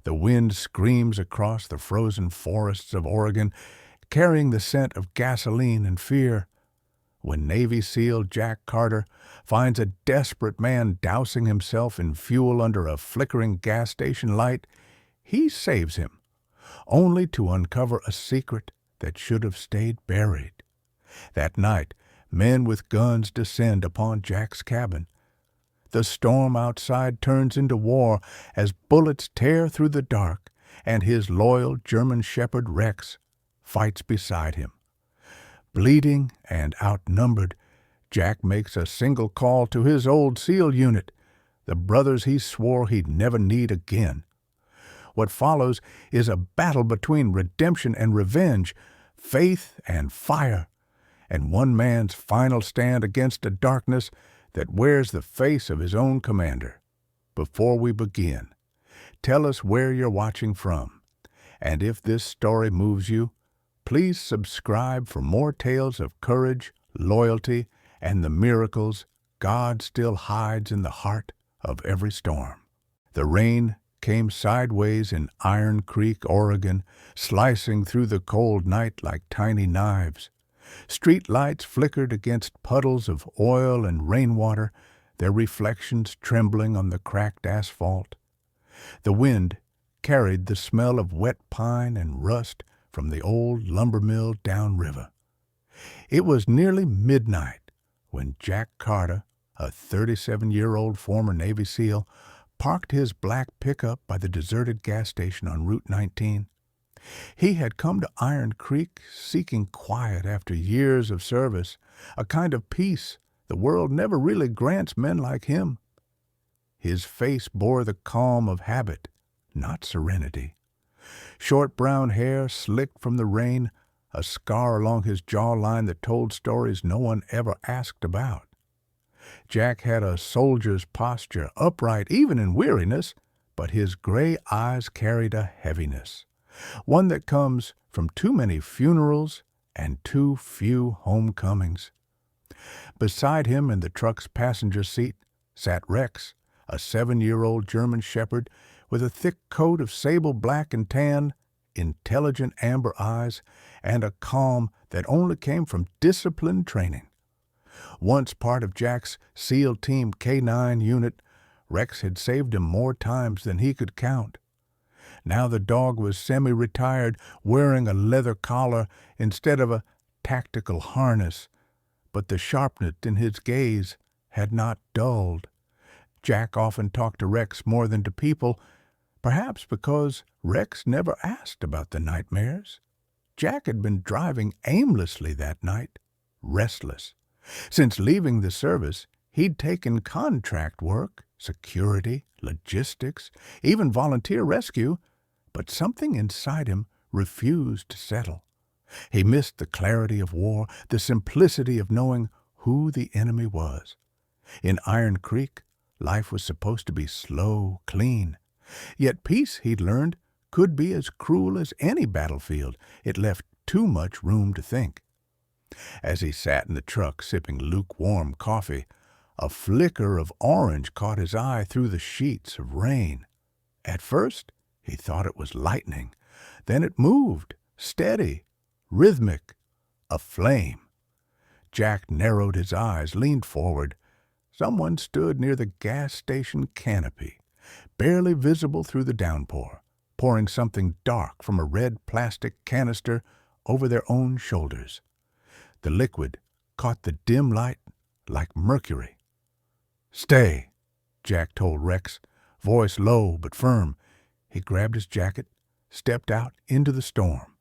The wind screams across the frozen forests of Oregon, carrying the scent of gasoline and fear. When Navy SEAL Jack Carter finds a desperate man dousing himself in fuel under a flickering gas station light, he saves him, only to uncover a secret that should have stayed buried. That night, men with guns descend upon Jack's cabin. The storm outside turns into war as bullets tear through the dark, and his loyal German shepherd Rex fights beside him. Bleeding and outnumbered, Jack makes a single call to his old SEAL unit, the brothers he swore he'd never need again. What follows is a battle between redemption and revenge, faith and fire, and one man's final stand against a darkness that wears the face of his own commander. Before we begin, tell us where you're watching from, and if this story moves you, please subscribe for more tales of courage, loyalty, and the miracles God still hides in the heart of every storm. The rain came sideways in Iron Creek, Oregon, slicing through the cold night like tiny knives. Street lights flickered against puddles of oil and rainwater, their reflections trembling on the cracked asphalt. The wind carried the smell of wet pine and rust from the old lumber mill downriver. It was nearly midnight when Jack Carter, a 37-year-old former Navy SEAL, parked his black pickup by the deserted gas station on Route 19. He had come to Iron Creek seeking quiet after years of service, a kind of peace the world never really grants men like him. His face bore the calm of habit, not serenity. Short brown hair slicked from the rain, a scar along his jawline that told stories no one ever asked about. Jack had a soldier's posture, upright even in weariness, but his gray eyes carried a heaviness, one that comes from too many funerals and too few homecomings. Beside him in the truck's passenger seat sat Rex, a 7-year-old German shepherd with a thick coat of sable black and tan, intelligent amber eyes, and a calm that only came from disciplined training. Once part of Jack's SEAL Team K9 unit, Rex had saved him more times than he could count. Now the dog was semi-retired, wearing a leather collar instead of a tactical harness, but the sharpness in his gaze had not dulled. Jack often talked to Rex more than to people, perhaps because Rex never asked about the nightmares. Jack had been driving aimlessly that night, restless. Since leaving the service, he'd taken contract work, security, logistics, even volunteer rescue, but something inside him refused to settle. He missed the clarity of war, the simplicity of knowing who the enemy was. In Iron Creek, life was supposed to be slow, clean. Yet peace, he'd learned, could be as cruel as any battlefield. It left too much room to think. As he sat in the truck sipping lukewarm coffee, a flicker of orange caught his eye through the sheets of rain. At first, he thought it was lightning. Then it moved, steady, rhythmic, a flame. Jack narrowed his eyes, leaned forward. Someone stood near the gas station canopy, barely visible through the downpour, pouring something dark from a red plastic canister over their own shoulders. The liquid caught the dim light like mercury. "Stay," Jack told Rex, voice low but firm. He grabbed his jacket, stepped out into the storm.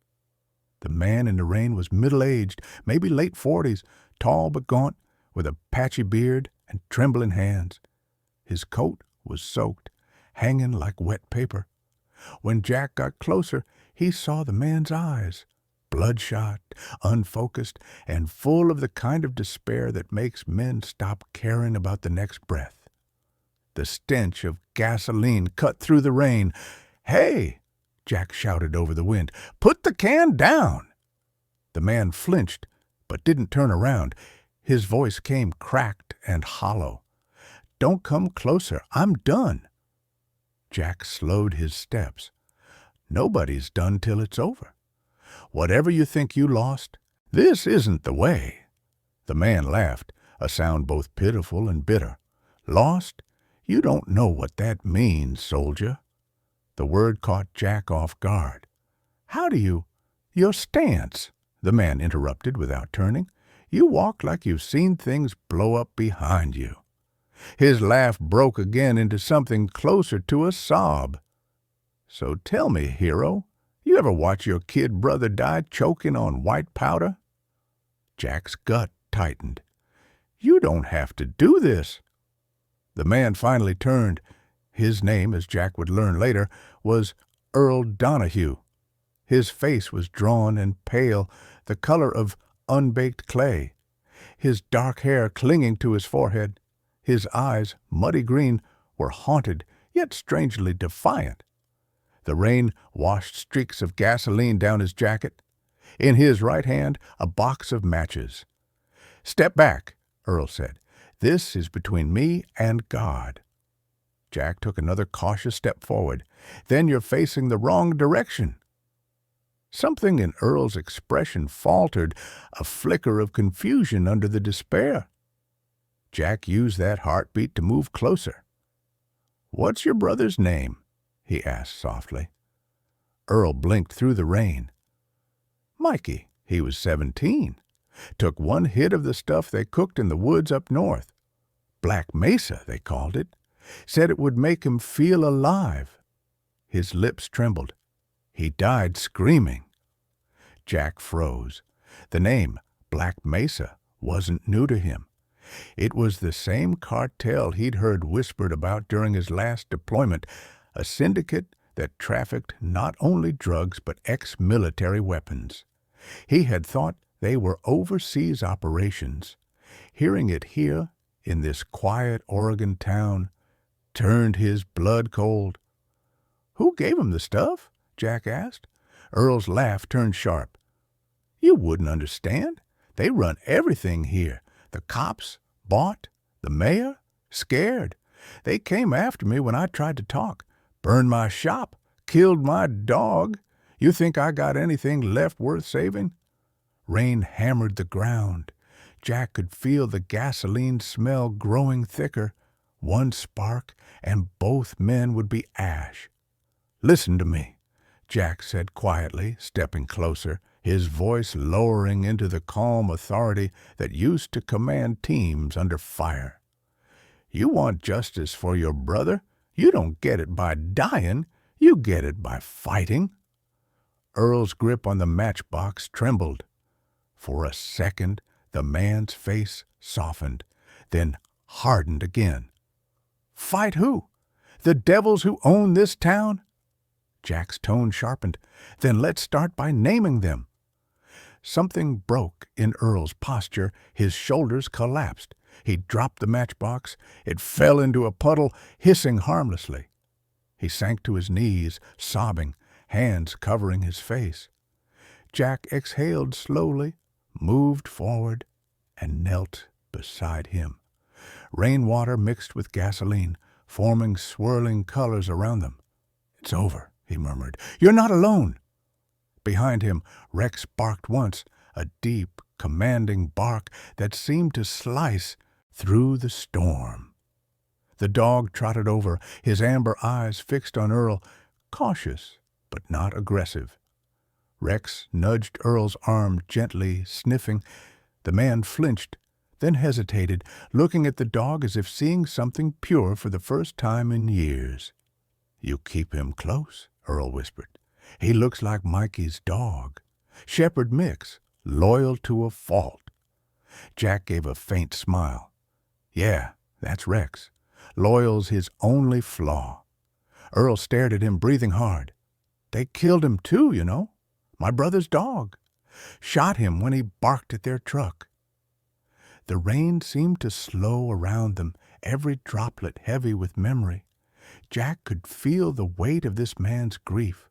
The man in the rain was middle-aged, maybe late 40s, tall but gaunt, with a patchy beard and trembling hands. His coat was soaked, hanging like wet paper. When Jack got closer, he saw the man's eyes, bloodshot, unfocused, and full of the kind of despair that makes men stop caring about the next breath. The stench of gasoline cut through the rain. "Hey!" Jack shouted over the wind. "Put the can down!" The man flinched, but didn't turn around. His voice came cracked and hollow. "Don't come closer. I'm done." Jack slowed his steps. Nobody's done till it's over. Whatever you think you lost, this isn't the way. The man laughed, a sound both pitiful and bitter. Lost? You don't know what that means, soldier. The word caught Jack off guard. How do you— Your stance, the man interrupted without turning. You walk like you've seen things blow up behind you. His laugh broke again into something closer to a sob. So tell me, hero, you ever watch your kid brother die choking on white powder? Jack's gut tightened. You don't have to do this. The man finally turned. His name, as Jack would learn later, was Earl Donahue. His face was drawn and pale, the color of unbaked clay. His dark hair clinging to his forehead. His eyes, muddy green, were haunted, yet strangely defiant. The rain washed streaks of gasoline down his jacket. In his right hand, a box of matches. "Step back," Earl said. "This is between me and God." Jack took another cautious step forward. "Then you're facing the wrong direction." Something in Earl's expression faltered, a flicker of confusion under the despair. Jack used that heartbeat to move closer. "What's your brother's name?" he asked softly. Earl blinked through the rain. "Mikey. He was 17. Took one hit of the stuff they cooked in the woods up north. Black Mesa, they called it. Said it would make him feel alive." His lips trembled. "He died screaming." Jack froze. The name, Black Mesa, wasn't new to him. It was the same cartel he'd heard whispered about during his last deployment, a syndicate that trafficked not only drugs but ex-military weapons. He had thought they were overseas operations. Hearing it here, in this quiet Oregon town, turned his blood cold. "Who gave him the stuff?" Jack asked. Earl's laugh turned sharp. "You wouldn't understand. They run everything here. The cops bought, the mayor scared. They came after me when I tried to talk, burned my shop, killed my dog. You think I got anything left worth saving?" Rain hammered the ground. Jack could feel the gasoline smell growing thicker. One spark, and both men would be ash. "Listen to me," Jack said quietly, stepping closer, his voice lowering into the calm authority that used to command teams under fire. "You want justice for your brother? You don't get it by dying. You get it by fighting." Earl's grip on the matchbox trembled. For a second, the man's face softened, then hardened again. "Fight who? The devils who own this town?" Jack's tone sharpened. "Then let's start by naming them." Something broke in Earl's posture. His shoulders collapsed. He dropped the matchbox. It fell into a puddle, hissing harmlessly. He sank to his knees, sobbing, hands covering his face. Jack exhaled slowly, moved forward, and knelt beside him. Rainwater mixed with gasoline, forming swirling colors around them. "It's over," he murmured. "You're not alone." Behind him, Rex barked once, a deep, commanding bark that seemed to slice through the storm. The dog trotted over, his amber eyes fixed on Earl, cautious but not aggressive. Rex nudged Earl's arm gently, sniffing. The man flinched, then hesitated, looking at the dog as if seeing something pure for the first time in years. "You keep him close," Earl whispered. "He looks like Mikey's dog. Shepherd mix, loyal to a fault." Jack gave a faint smile. "Yeah, that's Rex. Loyal's his only flaw." Earl stared at him, breathing hard. "They killed him too, you know. My brother's dog. Shot him when he barked at their truck." The rain seemed to slow around them, every droplet heavy with memory. Jack could feel the weight of this man's grief,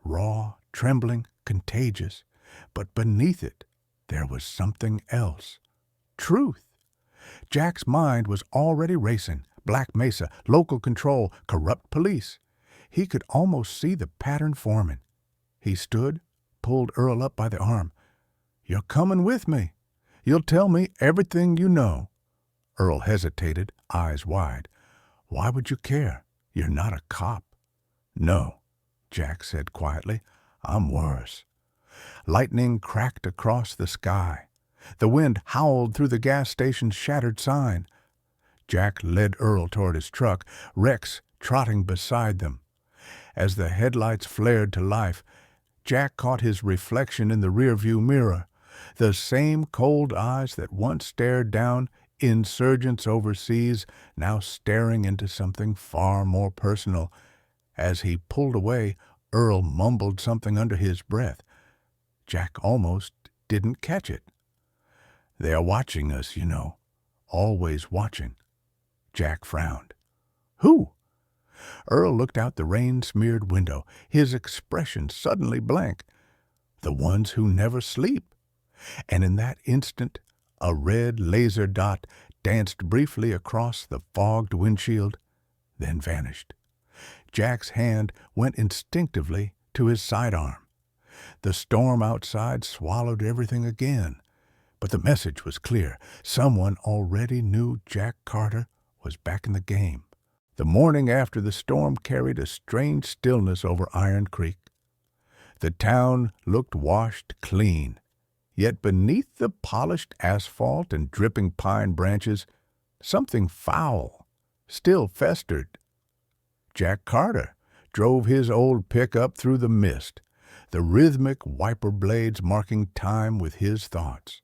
raw, trembling, contagious. But beneath it, there was something else. Truth. Jack's mind was already racing. Black Mesa, local control, corrupt police. He could almost see the pattern forming. He stood, pulled Earl up by the arm. "You're coming with me. You'll tell me everything you know." Earl hesitated, eyes wide. "Why would you care? You're not a cop." "No," Jack said quietly. "I'm worse." Lightning cracked across the sky. The wind howled through the gas station's shattered sign. Jack led Earl toward his truck, Rex trotting beside them. As the headlights flared to life, Jack caught his reflection in the rearview mirror, the same cold eyes that once stared down insurgents overseas, now staring into something far more personal. As he pulled away, Earl mumbled something under his breath. Jack almost didn't catch it. "They are watching us, you know. Always watching." Jack frowned. "Who?" Earl looked out the rain-smeared window, his expression suddenly blank. "The ones who never sleep." And in that instant, a red laser dot danced briefly across the fogged windshield, then vanished. Jack's hand went instinctively to his sidearm. The storm outside swallowed everything again. But the message was clear. Someone already knew Jack Carter was back in the game. The morning after the storm carried a strange stillness over Iron Creek. The town looked washed clean, yet beneath the polished asphalt and dripping pine branches, something foul still festered. Jack Carter drove his old pickup through the mist, the rhythmic wiper blades marking time with his thoughts.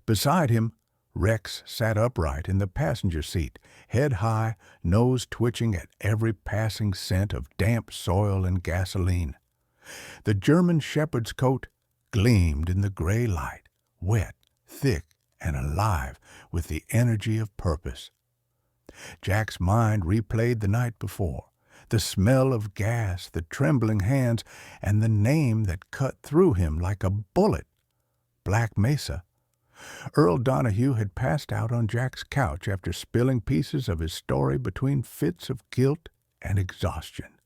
Beside him, Rex sat upright in the passenger seat, head high, nose twitching at every passing scent of damp soil and gasoline. The German shepherd's coat gleamed in the gray light, wet, thick, and alive with the energy of purpose. Jack's mind replayed the night before, the smell of gas, the trembling hands, and the name that cut through him like a bullet. Black Mesa. Earl Donahue had passed out on Jack's couch after spilling pieces of his story between fits of guilt and exhaustion.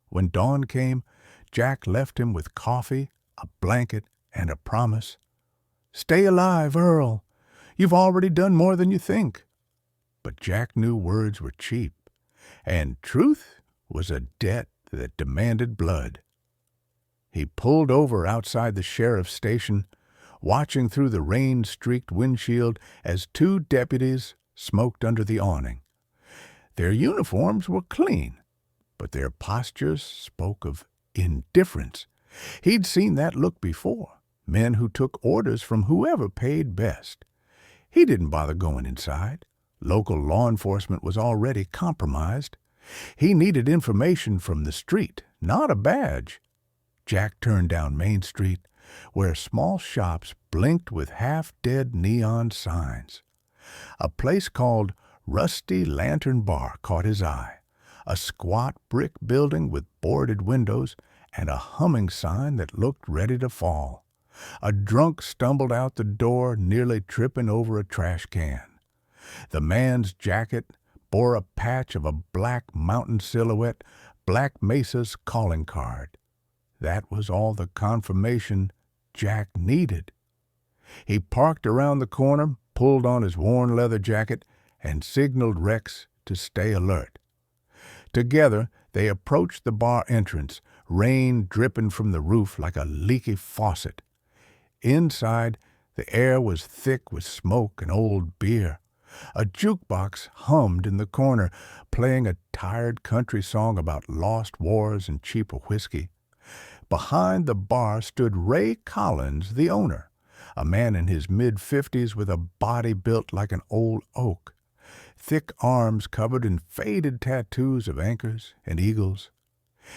When dawn came, Jack left him with coffee, a blanket, and a promise. "Stay alive, Earl. You've already done more than you think." But Jack knew words were cheap, and truth was a debt that demanded blood. He pulled over outside the sheriff's station, watching through the rain-streaked windshield as two deputies smoked under the awning. Their uniforms were clean, but their postures spoke of indifference. He'd seen that look before, men who took orders from whoever paid best. He didn't bother going inside. Local law enforcement was already compromised. He needed information from the street, not a badge. Jack turned down Main Street, where small shops blinked with half-dead neon signs. A place called Rusty Lantern Bar caught his eye, a squat brick building with boarded windows and a humming sign that looked ready to fall. A drunk stumbled out the door, nearly tripping over a trash can. The man's jacket bore a patch of a black mountain silhouette, Black Mesa's calling card. That was all the confirmation Jack needed. He parked around the corner, pulled on his worn leather jacket, and signaled Rex to stay alert. Together, they approached the bar entrance, rain dripping from the roof like a leaky faucet. Inside, the air was thick with smoke and old beer. A jukebox hummed in the corner, playing a tired country song about lost wars and cheaper whiskey. Behind the bar stood Ray Collins, the owner, a man in his mid-50s with a body built like an old oak, thick arms covered in faded tattoos of anchors and eagles.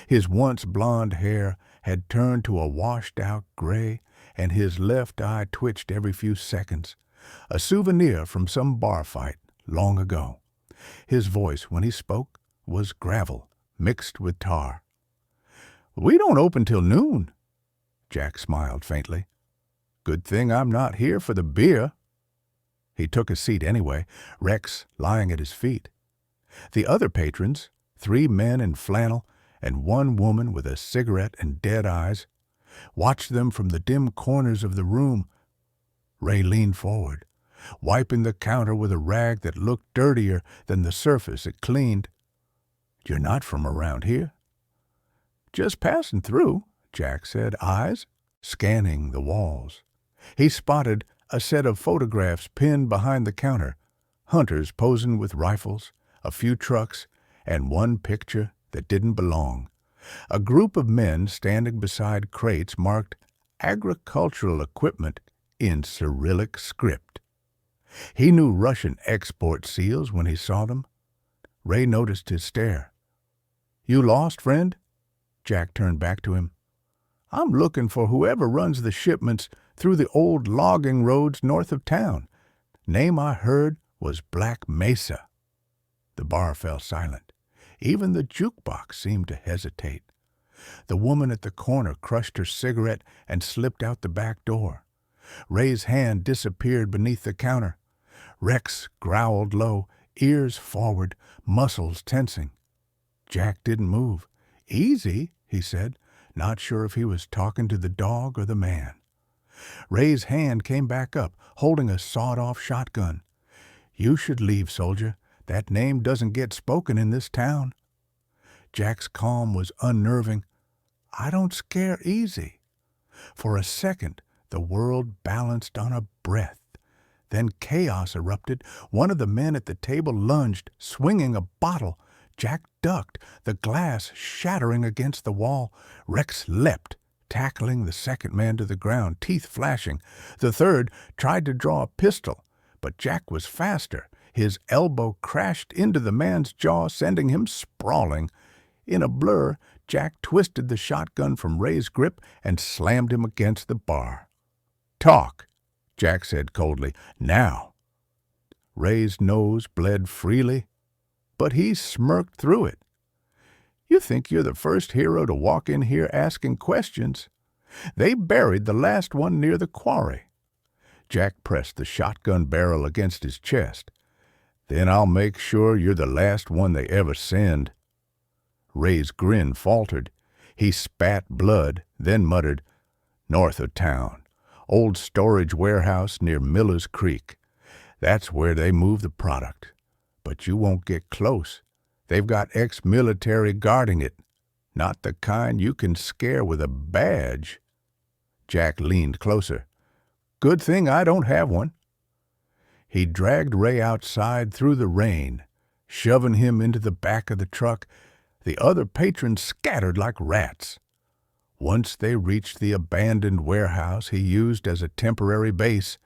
His once blond hair had turned to a washed-out gray, and his left eye twitched every few seconds, a souvenir from some bar fight long ago. His voice, when he spoke, was gravel mixed with tar. "We don't open till noon." Jack smiled faintly. "Good thing I'm not here for the beer." He took a seat anyway, Rex lying at his feet. The other patrons, 3 men in flannel and 1 woman with a cigarette and dead eyes, watched them from the dim corners of the room. Ray leaned forward, wiping the counter with a rag that looked dirtier than the surface it cleaned. "You're not from around here?" "Just passing through," Jack said, eyes scanning the walls. He spotted a set of photographs pinned behind the counter, hunters posing with rifles, a few trucks, and 1 picture that didn't belong. A group of men standing beside crates marked agricultural equipment in Cyrillic script. He knew Russian export seals when he saw them. Ray noticed his stare. "You lost, friend?" Jack turned back to him. "I'm looking for whoever runs the shipments through the old logging roads north of town. Name I heard was Black Mesa." The bar fell silent. Even the jukebox seemed to hesitate. The woman at the corner crushed her cigarette and slipped out the back door. Ray's hand disappeared beneath the counter. Rex growled low, ears forward, muscles tensing. Jack didn't move. "Easy," he said, not sure if he was talking to the dog or the man. Ray's hand came back up, holding a sawed-off shotgun. "You should leave, soldier. That name doesn't get spoken in this town." Jack's calm was unnerving. "I don't scare easy." For a second, the world balanced on a breath. Then chaos erupted. One of the men at the table lunged, swinging a bottle. Jack ducked, the glass shattering against the wall. Rex leapt, tackling the second man to the ground, teeth flashing. The third tried to draw a pistol, but Jack was faster. His elbow crashed into the man's jaw, sending him sprawling. In a blur, Jack twisted the shotgun from Ray's grip and slammed him against the bar. "Talk," Jack said coldly. "Now." Ray's nose bled freely, but he smirked through it. "You think you're the first hero to walk in here asking questions? They buried the last one near the quarry." Jack pressed the shotgun barrel against his chest. "Then I'll make sure you're the last one they ever send." Ray's grin faltered. He spat blood, then muttered, "North of town. Old storage warehouse near Miller's Creek. That's where they move the product. But you won't get close. They've got ex-military guarding it. Not the kind you can scare with a badge." Jack leaned closer. "Good thing I don't have one." He dragged Ray outside through the rain, shoving him into the back of the truck. The other patrons scattered like rats. Once they reached the abandoned warehouse he used as a temporary base,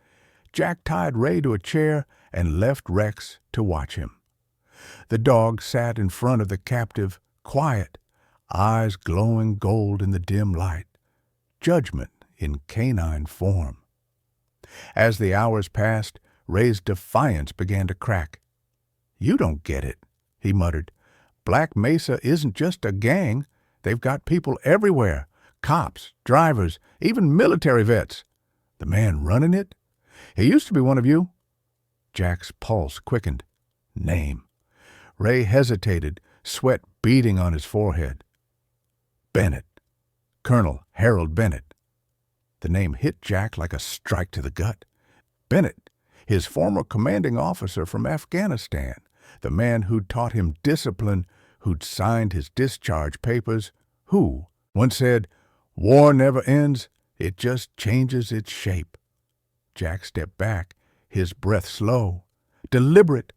Jack tied Ray to a chair and left Rex to watch him. The dog sat in front of the captive, quiet, eyes glowing gold in the dim light, judgment in canine form. As the hours passed, Ray's defiance began to crack. "You don't get it," he muttered. "Black Mesa isn't just a gang. They've got people everywhere. Cops, drivers, even military vets. The man running it? He used to be one of you." Jack's pulse quickened. "Name." Ray hesitated, sweat beading on his forehead. "Bennett. Colonel Harold Bennett." The name hit Jack like a strike to the gut. Bennett, his former commanding officer from Afghanistan, the man who'd taught him discipline, who'd signed his discharge papers, who once said, "War never ends, it just changes its shape." Jack stepped back, his breath slow, deliberate.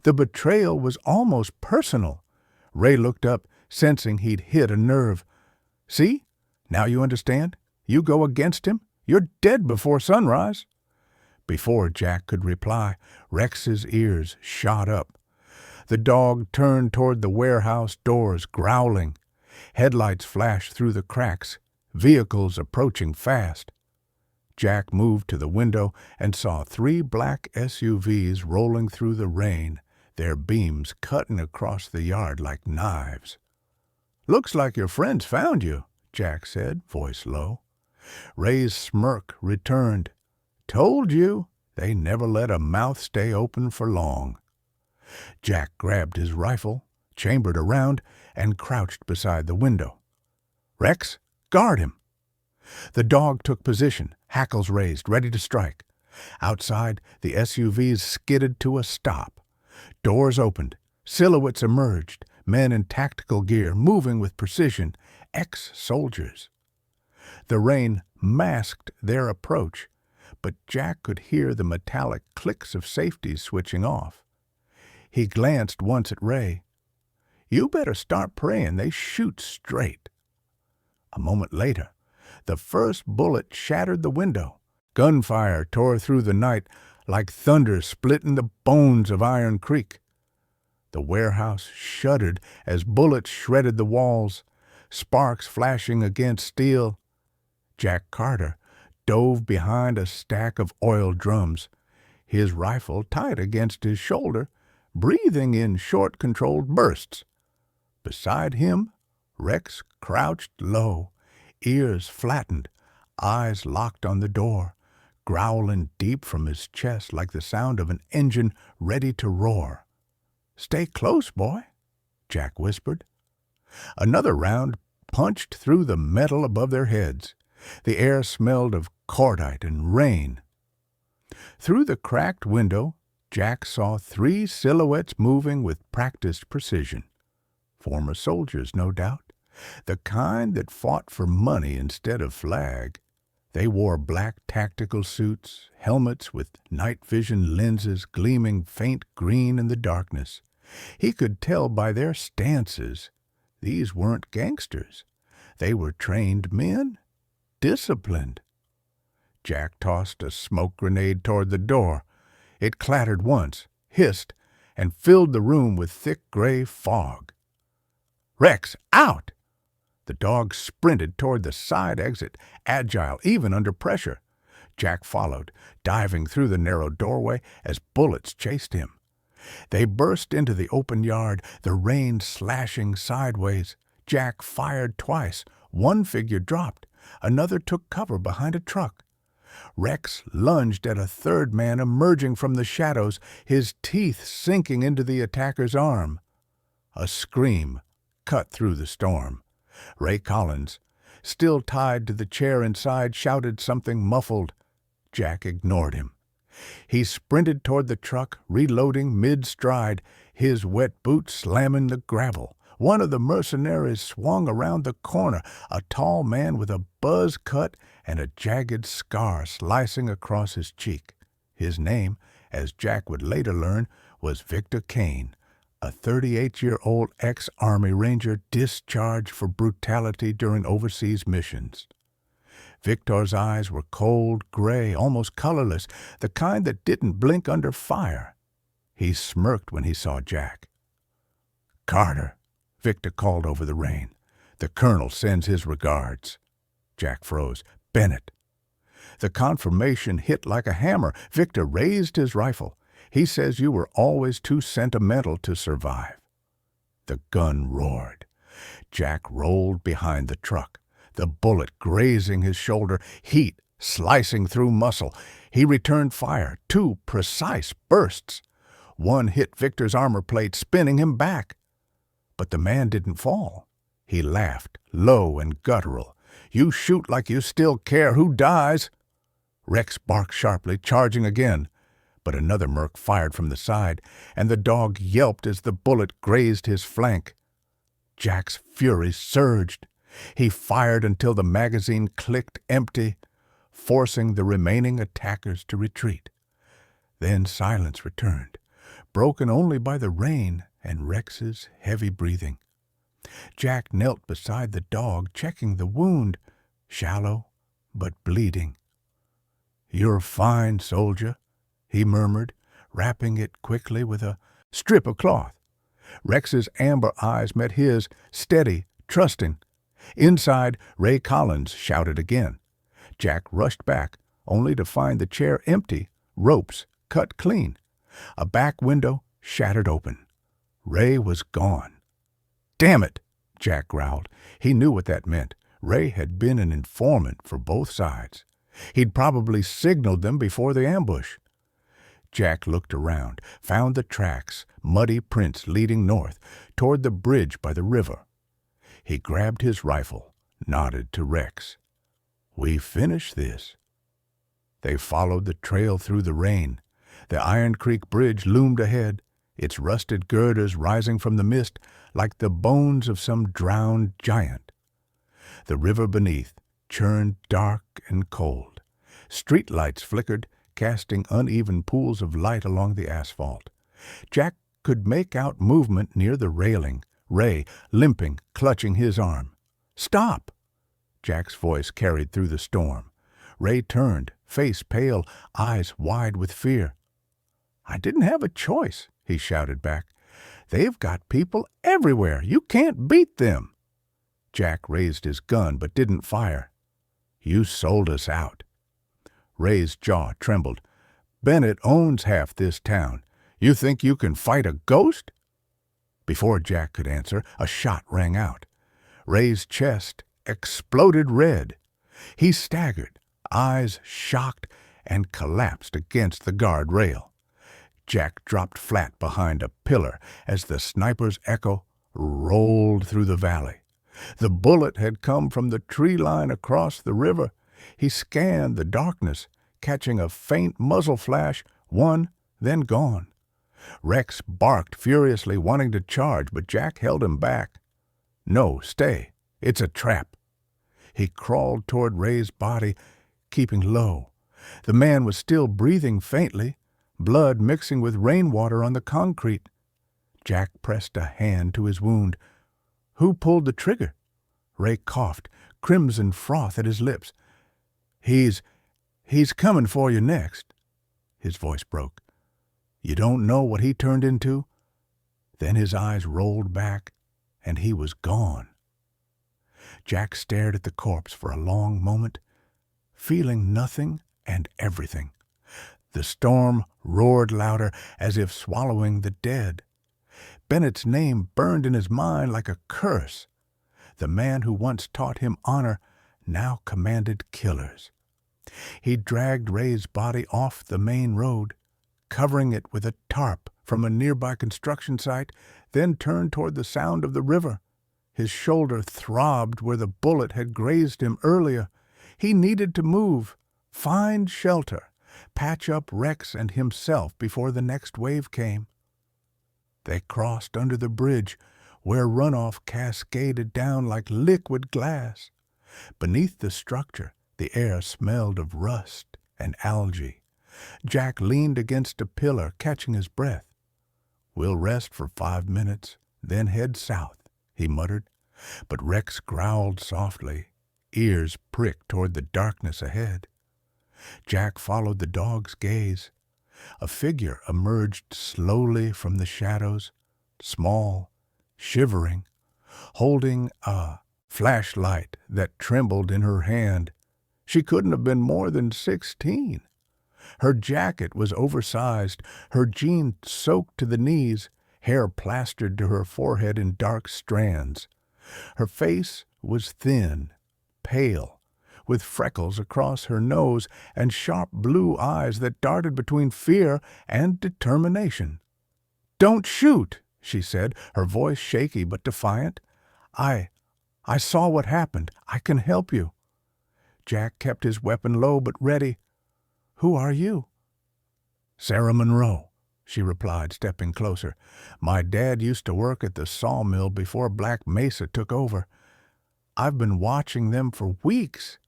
The betrayal was almost personal. Ray looked up, sensing he'd hit a nerve. "See? Now you understand? You go against him, you're dead before sunrise." Before Jack could reply, Rex's ears shot up. The dog turned toward the warehouse doors, growling. Headlights flashed through the cracks, vehicles approaching fast. Jack moved to the window and saw 3 black SUVs rolling through the rain, their beams cutting across the yard like knives. "Looks like your friends found you," Jack said, voice low. Ray's smirk returned. "Told you, they never let a mouth stay open for long." Jack grabbed his rifle, chambered around, and crouched beside the window. "Rex, guard him!" The dog took position, hackles raised, ready to strike. Outside, the SUVs skidded to a stop. Doors opened. Silhouettes emerged, men in tactical gear, moving with precision, ex-soldiers. The rain masked their approach, but Jack could hear the metallic clicks of safeties switching off. He glanced once at Ray. "You better start praying they shoot straight." A moment later, the first bullet shattered the window. Gunfire tore through the night like thunder splitting the bones of Iron Creek. The warehouse shuddered as bullets shredded the walls, sparks flashing against steel. Jack Carter dove behind a stack of oil drums, his rifle tight against his shoulder, breathing in short, controlled bursts. Beside him, Rex crouched low, ears flattened, eyes locked on the door, growling deep from his chest like the sound of an engine ready to roar. "Stay close, boy," Jack whispered. Another round punched through the metal above their heads. The air smelled of cordite and rain. Through the cracked window, Jack saw 3 silhouettes moving with practiced precision. Former soldiers, no doubt, the kind that fought for money instead of flag. They wore black tactical suits, helmets with night vision lenses gleaming faint green in the darkness. He could tell by their stances these weren't gangsters. They were trained men, disciplined. Jack tossed a smoke grenade toward the door. It clattered once, hissed, and filled the room with thick gray fog. "Rex, out!" The dog sprinted toward the side exit, agile even under pressure. Jack followed, diving through the narrow doorway as bullets chased him. They burst into the open yard, the rain slashing sideways. Jack fired twice. One figure dropped. Another took cover behind a truck. Rex lunged at a third man emerging from the shadows, his teeth sinking into the attacker's arm. A scream cut through the storm. Ray Collins, still tied to the chair inside, shouted something muffled. Jack ignored him. He sprinted toward the truck, reloading mid-stride, his wet boots slamming the gravel. One of the mercenaries swung around the corner, a tall man with a buzz cut and a jagged scar slicing across his cheek. His name, as Jack would later learn, was Victor Kane, a 38-year-old ex-Army Ranger discharged for brutality during overseas missions. Victor's eyes were cold gray, almost colorless, the kind that didn't blink under fire. He smirked when he saw Jack. "Carter," Victor called over the rain. "The colonel sends his regards." Jack froze. "Bennett." The confirmation hit like a hammer. Victor raised his rifle. "He says you were always too sentimental to survive." The gun roared. Jack rolled behind the truck, the bullet grazing his shoulder, heat slicing through muscle. He returned fire, 2 precise bursts. One hit Victor's armor plate, spinning him back. But the man didn't fall. He laughed, low and guttural. "You shoot like you still care who dies." Rex barked sharply, charging again. But another merc fired from the side, and the dog yelped as the bullet grazed his flank. Jack's fury surged. He fired until the magazine clicked empty, forcing the remaining attackers to retreat. Then silence returned, broken only by the rain and Rex's heavy breathing. Jack knelt beside the dog, checking the wound, shallow but bleeding. "You're fine, soldier," he murmured, wrapping it quickly with a strip of cloth. Rex's amber eyes met his, steady, trusting. Inside, Ray Collins shouted again. Jack rushed back, only to find the chair empty, ropes cut clean. A back window shattered open. Ray was gone. "Damn it!" Jack growled. He knew what that meant. Ray had been an informant for both sides. He'd probably signaled them before the ambush. Jack looked around, found the tracks, muddy prints leading north, toward the bridge by the river. He grabbed his rifle, nodded to Rex. "We finished this." They followed the trail through the rain. The Iron Creek Bridge loomed ahead, its rusted girders rising from the mist like the bones of some drowned giant. The river beneath churned dark and cold. Street lights flickered, casting uneven pools of light along the asphalt. Jack could make out movement near the railing, Ray limping, clutching his arm. "Stop!" Jack's voice carried through the storm. Ray turned, face pale, eyes wide with fear. "I didn't have a choice," he shouted back. "They've got people everywhere. You can't beat them." Jack raised his gun but didn't fire. "You sold us out." Ray's jaw trembled. "Bennett owns half this town. You think you can fight a ghost?" Before Jack could answer, a shot rang out. Ray's chest exploded red. He staggered, eyes shocked, and collapsed against the guard rail. Jack dropped flat behind a pillar as the sniper's echo rolled through the valley. The bullet had come from the tree line across the river. He scanned the darkness, catching a faint muzzle flash, one, then gone. Rex barked furiously, wanting to charge, but Jack held him back. "No, stay. It's a trap." He crawled toward Ray's body, keeping low. The man was still breathing faintly, blood mixing with rainwater on the concrete. Jack pressed a hand to his wound. "Who pulled the trigger?" Ray coughed, crimson froth at his lips. He's coming for you next." His voice broke. "You don't know what he turned into?" Then his eyes rolled back, and he was gone. Jack stared at the corpse for a long moment, feeling nothing and everything. The storm roared louder, as if swallowing the dead. Bennett's name burned in his mind like a curse. The man who once taught him honor now commanded killers. He dragged Ray's body off the main road, covering it with a tarp from a nearby construction site, then turned toward the sound of the river. His shoulder throbbed where the bullet had grazed him earlier. He needed to move, find shelter, patch up Rex and himself before the next wave came. They crossed under the bridge, where runoff cascaded down like liquid glass. Beneath the structure, the air smelled of rust and algae. Jack leaned against a pillar, catching his breath. "We'll rest for 5 minutes, then head south," he muttered. But Rex growled softly, ears pricked toward the darkness ahead. Jack followed the dog's gaze. A figure emerged slowly from the shadows, small, shivering, holding a flashlight that trembled in her hand. She couldn't have been more than 16. Her jacket was oversized, her jeans soaked to the knees, hair plastered to her forehead in dark strands. Her face was thin, pale, with freckles across her nose and sharp blue eyes that darted between fear and determination. "Don't shoot," she said, her voice shaky but defiant. I saw what happened. I can help you." Jack kept his weapon low but ready. "Who are you?" "Sarah Monroe," she replied, stepping closer. "My dad used to work at the sawmill before Black Mesa took over. I've been watching them for weeks.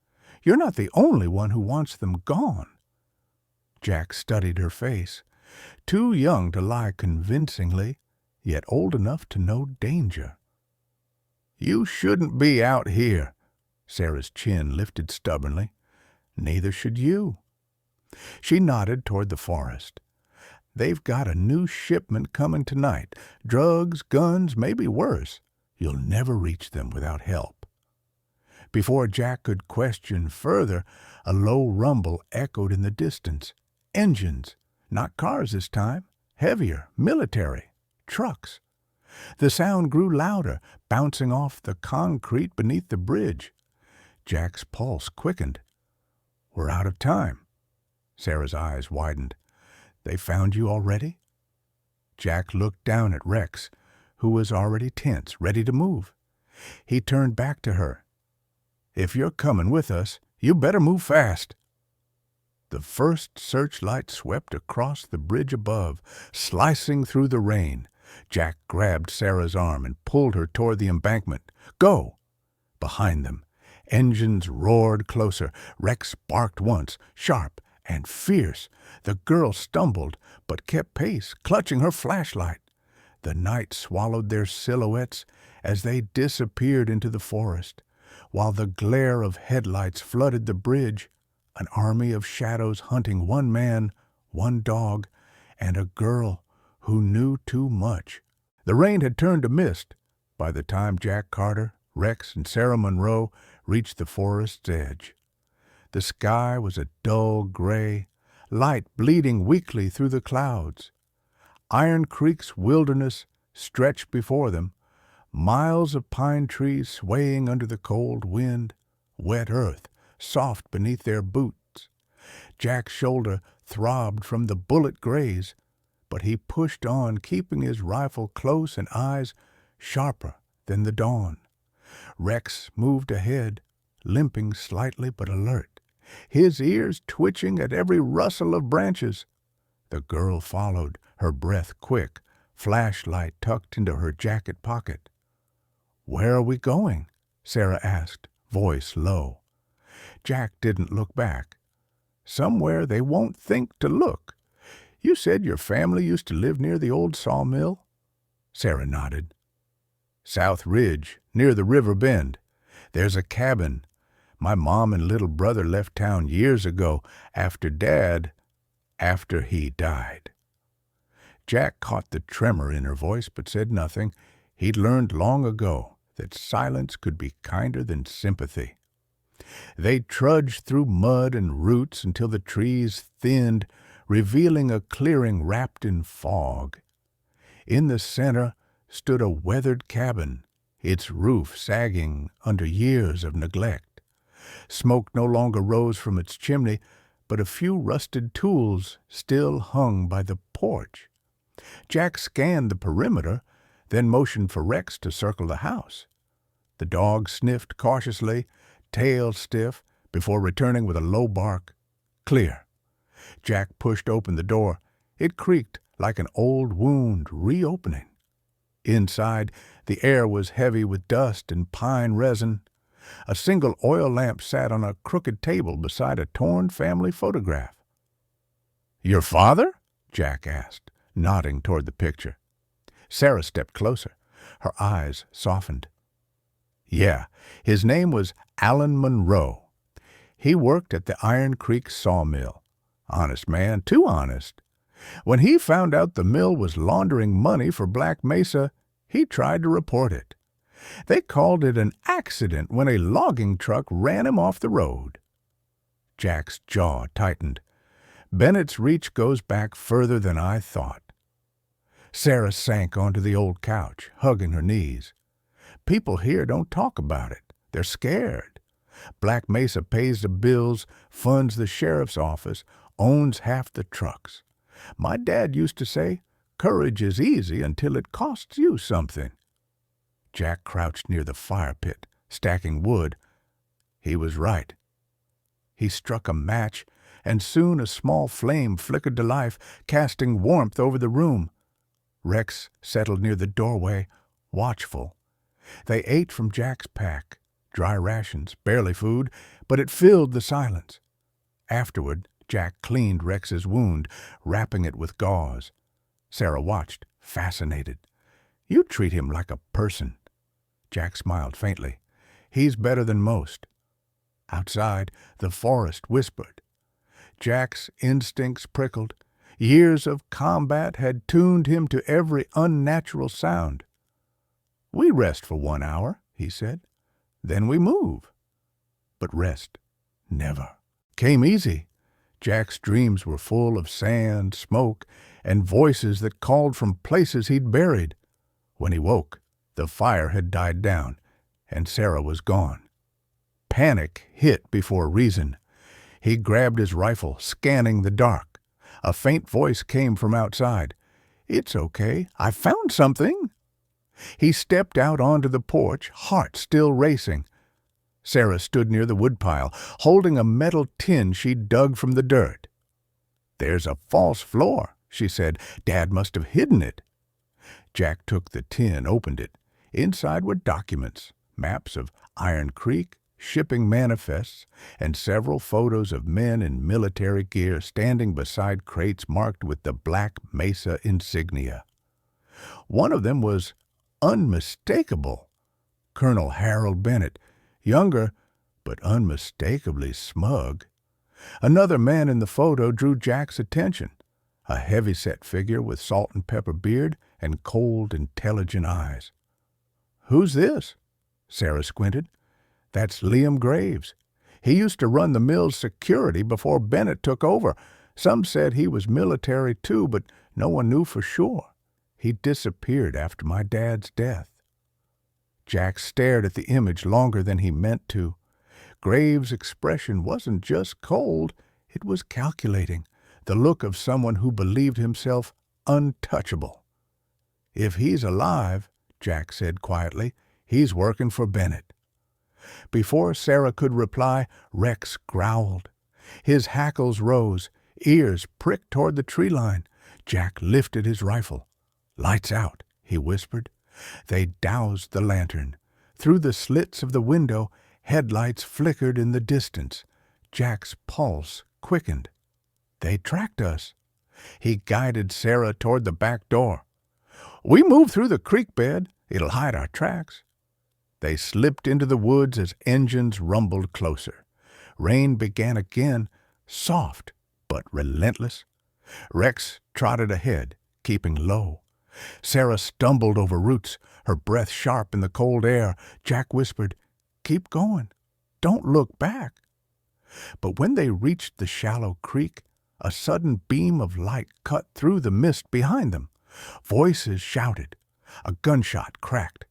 You're not the only one who wants them gone." Jack studied her face. Too young to lie convincingly, yet old enough to know danger. "You shouldn't be out here." Sarah's chin lifted stubbornly. "Neither should you." She nodded toward the forest. "They've got a new shipment coming tonight. Drugs, guns, maybe worse. You'll never reach them without help." Before Jack could question further, a low rumble echoed in the distance. Engines, not cars this time, heavier, military, trucks. The sound grew louder, bouncing off the concrete beneath the bridge. Jack's pulse quickened. "We're out of time." Sarah's eyes widened. They found you already?" Jack looked down at Rex, who was already tense, ready to move. He turned back to her. "If you're coming with us, you better move fast." The first searchlight swept across the bridge above, slicing through the rain. Jack grabbed Sarah's arm and pulled her toward the embankment. "Go!" Behind them, engines roared closer. Rex barked once, sharp and fierce. The girl stumbled, but kept pace, clutching her flashlight. The night swallowed their silhouettes as they disappeared into the forest, while the glare of headlights flooded the bridge, an army of shadows hunting one man, one dog, and a girl who knew too much. The rain had turned to mist by the time Jack Carter, Rex, and Sarah Monroe reached the forest's edge. The sky was a dull gray, light bleeding weakly through the clouds. Iron Creek's wilderness stretched before them, miles of pine trees swaying under the cold wind, wet earth soft beneath their boots. Jack's shoulder throbbed from the bullet graze, but he pushed on, keeping his rifle close and eyes sharper than the dawn. Rex moved ahead, limping slightly but alert, his ears twitching at every rustle of branches. The girl followed, her breath quick, flashlight tucked into her jacket pocket. "Where are we going?" Sarah asked, voice low. Jack didn't look back. "Somewhere they won't think to look. You said your family used to live near the old sawmill?" Sarah nodded. "South Ridge, near the river bend. There's a cabin. My mom and little brother left town years ago, after he died." Jack caught the tremor in her voice but said nothing. He'd learned long ago that silence could be kinder than sympathy. They trudged through mud and roots until the trees thinned, revealing a clearing wrapped in fog. In the center stood a weathered cabin, its roof sagging under years of neglect. Smoke no longer rose from its chimney, but a few rusted tools still hung by the porch. Jack scanned the perimeter, then motioned for Rex to circle the house. The dog sniffed cautiously, tail stiff, before returning with a low bark. "Clear." Jack pushed open the door. It creaked like an old wound reopening. Inside, the air was heavy with dust and pine resin. A single oil lamp sat on a crooked table beside a torn family photograph. "Your father?" Jack asked, nodding toward the picture. Sarah stepped closer. Her eyes softened. "Yeah, his name was Allen Monroe. He worked at the Iron Creek sawmill. Honest man, too honest. When he found out the mill was laundering money for Black Mesa, he tried to report it. They called it an accident when a logging truck ran him off the road." Jack's jaw tightened. "Bennett's reach goes back further than I thought." Sarah sank onto the old couch, hugging her knees. "People here don't talk about it. They're scared. Black Mesa pays the bills, funds the sheriff's office, owns half the trucks. My dad used to say, 'Courage is easy until it costs you something.'" Jack crouched near the fire pit, stacking wood. He was right. He struck a match, and soon a small flame flickered to life, casting warmth over the room. Rex settled near the doorway, watchful. They ate from Jack's pack, dry rations, barely food, but it filled the silence. Afterward, Jack cleaned Rex's wound, wrapping it with gauze. Sarah watched, fascinated. "You treat him like a person." Jack smiled faintly. "He's better than most." Outside, the forest whispered. Jack's instincts prickled. Years of combat had tuned him to every unnatural sound. "We rest for 1 hour," he said. "Then we move." But rest never came easy. Jack's dreams were full of sand, smoke, and voices that called from places he'd buried. When he woke, the fire had died down, and Sarah was gone. Panic hit before reason. He grabbed his rifle, scanning the dark. A faint voice came from outside. "It's okay. I found something." He stepped out onto the porch, heart still racing. Sarah stood near the woodpile, holding a metal tin she'd dug from the dirt. "There's a false floor," she said. "Dad must have hidden it." Jack took the tin, opened it. Inside were documents, maps of Iron Creek, shipping manifests, and several photos of men in military gear standing beside crates marked with the Black Mesa insignia. One of them was unmistakable. Colonel Harold Bennett, younger but unmistakably smug. Another man in the photo drew Jack's attention, a heavy-set figure with salt and pepper beard and cold, intelligent eyes. "Who's this?" Sarah squinted. "That's Liam Graves. He used to run the mill's security before Bennett took over. Some said he was military too, but no one knew for sure. He disappeared after my dad's death." Jack stared at the image longer than he meant to. Graves' expression wasn't just cold, it was calculating, the look of someone who believed himself untouchable. "If he's alive," Jack said quietly, "he's working for Bennett." Before Sarah could reply, Rex growled. His hackles rose, ears pricked toward the tree line. Jack lifted his rifle. "Lights out," he whispered. They doused the lantern. Through the slits of the window, headlights flickered in the distance. Jack's pulse quickened. "They tracked us." He guided Sarah toward the back door. "We moved through the creek bed. It'll hide our tracks." They slipped into the woods as engines rumbled closer. Rain began again, soft but relentless. Rex trotted ahead, keeping low. Sarah stumbled over roots, her breath sharp in the cold air. Jack whispered, "Keep going. Don't look back." But when they reached the shallow creek, a sudden beam of light cut through the mist behind them. Voices shouted. A gunshot cracked.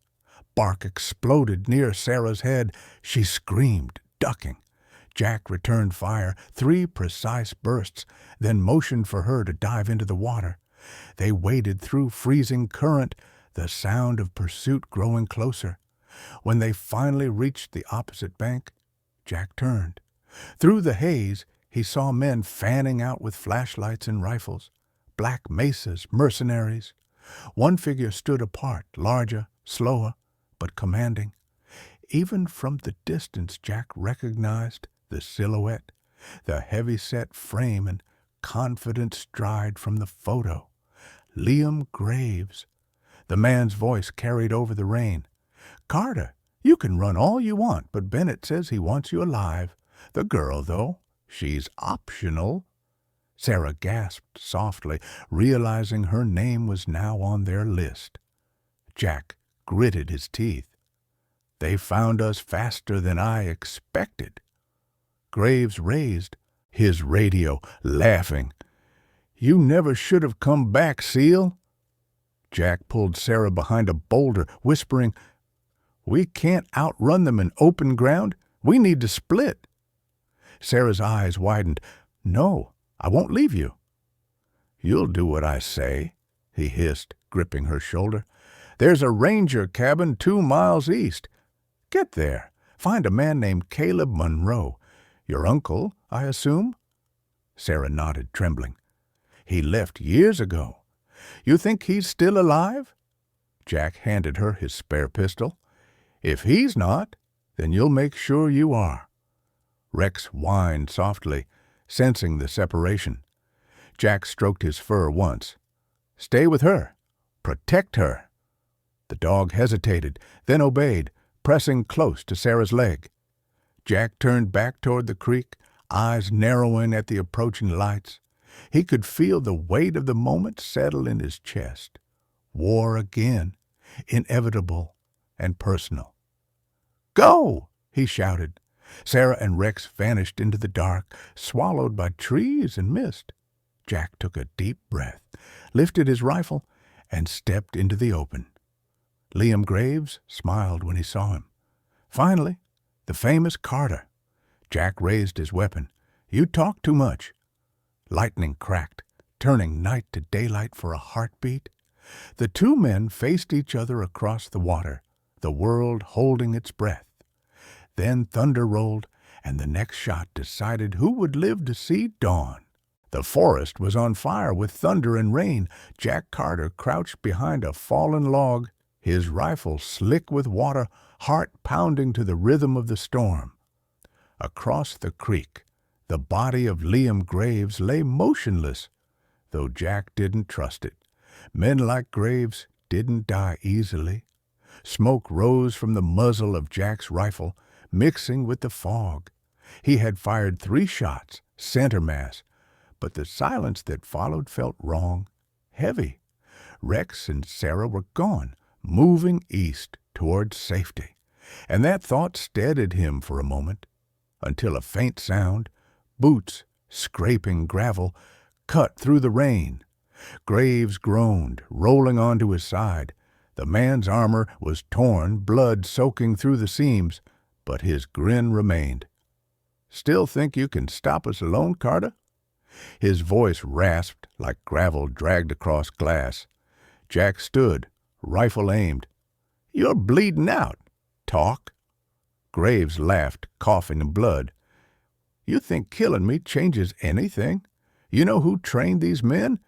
Bark exploded near Sarah's head. She screamed, ducking. Jack returned fire, 3 precise bursts, then motioned for her to dive into the water. They waded through freezing current, the sound of pursuit growing closer. When they finally reached the opposite bank, Jack turned. Through the haze, he saw men fanning out with flashlights and rifles. Black Mesa's mercenaries. One figure stood apart, larger, slower, but commanding. Even from the distance, Jack recognized the silhouette, the heavy-set frame and confident stride from the photo. Liam Graves. The man's voice carried over the rain. "Carter, you can run all you want, but Bennett says he wants you alive. The girl, though, she's optional." Sarah gasped softly, realizing her name was now on their list. Jack gritted his teeth. "They found us faster than I expected." Graves raised his radio, laughing. "You never should have come back, Seal." Jack pulled Sarah behind a boulder, whispering, "We can't outrun them in open ground. We need to split." Sarah's eyes widened. "No, I won't leave you." "You'll do what I say," he hissed, gripping her shoulder. "There's a ranger cabin 2 miles east. Get there. Find a man named Caleb Monroe. Your uncle, I assume?" Sarah nodded, trembling. "He left years ago. You think he's still alive?" Jack handed her his spare pistol. "If he's not, then you'll make sure you are." Rex whined softly, sensing the separation. Jack stroked his fur once. "Stay with her. Protect her." The dog hesitated, then obeyed, pressing close to Sarah's leg. Jack turned back toward the creek, eyes narrowing at the approaching lights. He could feel the weight of the moment settle in his chest. War again, inevitable and personal. "Go!" he shouted. Sarah and Rex vanished into the dark, swallowed by trees and mist. Jack took a deep breath, lifted his rifle, and stepped into the open. Liam Graves smiled when he saw him. Finally, the famous Carter. Jack raised his weapon. "You talk too much." Lightning cracked. turning night to daylight for a heartbeat. The two men faced each other across the water, the world holding its breath. Then thunder rolled, and the next shot decided who would live to see dawn. The forest was on fire with thunder and rain. Jack Carter crouched behind a fallen log, his rifle slick with water, heart pounding to the rhythm of the storm. Across the creek, the body of Liam Graves lay motionless, though Jack didn't trust it. Men like Graves didn't die easily. Smoke rose from the muzzle of Jack's rifle, mixing with the fog. He had fired 3 shots, center mass, but the silence that followed felt wrong, heavy. Rex and Sarah were gone, moving east towards safety, and that thought steadied him for a moment, until a faint sound, boots scraping gravel, cut through the rain. Graves groaned, rolling onto his side. The man's armor was torn, blood soaking through the seams, but his grin remained. "Still think you can stop us alone, Carter?" His voice rasped like gravel dragged across glass. Jack stood, rifle aimed. "You're bleeding out. Talk." Graves laughed, coughing blood. "You think killing me changes anything? You know who trained these men?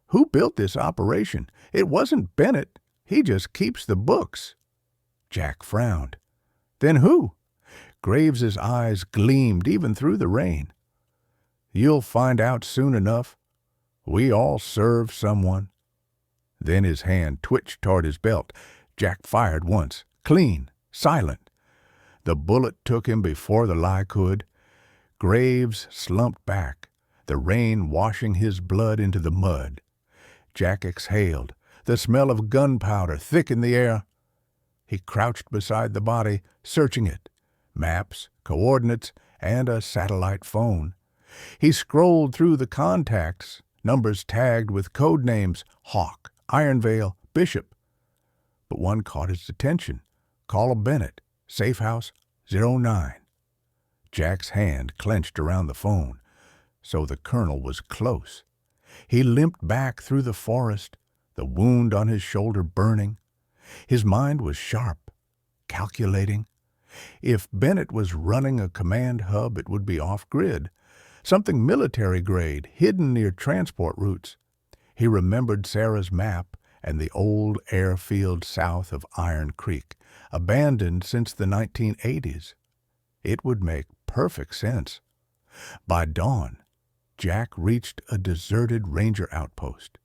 Who built this operation? It wasn't Bennett. He just keeps the books." Jack frowned. "Then who?" Graves's eyes gleamed even through the rain. "You'll find out soon enough. We all serve someone." Then his hand twitched toward his belt. Jack fired once, clean, silent. The bullet took him before the lie could. Graves slumped back, the rain washing his blood into the mud. Jack exhaled, the smell of gunpowder thick in the air. He crouched beside the body, searching it. Maps, coordinates, and a satellite phone. He scrolled through the contacts, numbers tagged with code names: Hawk, Ironvale, Bishop. But one caught his attention. Call Bennett, Safe House 09. Jack's hand clenched around the phone, so the colonel was close. He limped back through the forest, the wound on his shoulder burning. His mind was sharp, calculating. If Bennett was running a command hub, it would be off-grid, something military-grade, hidden near transport routes. He remembered Sarah's map and the old airfield south of Iron Creek, abandoned since the 1980s. It would make perfect sense. By dawn, Jack reached a deserted ranger outpost.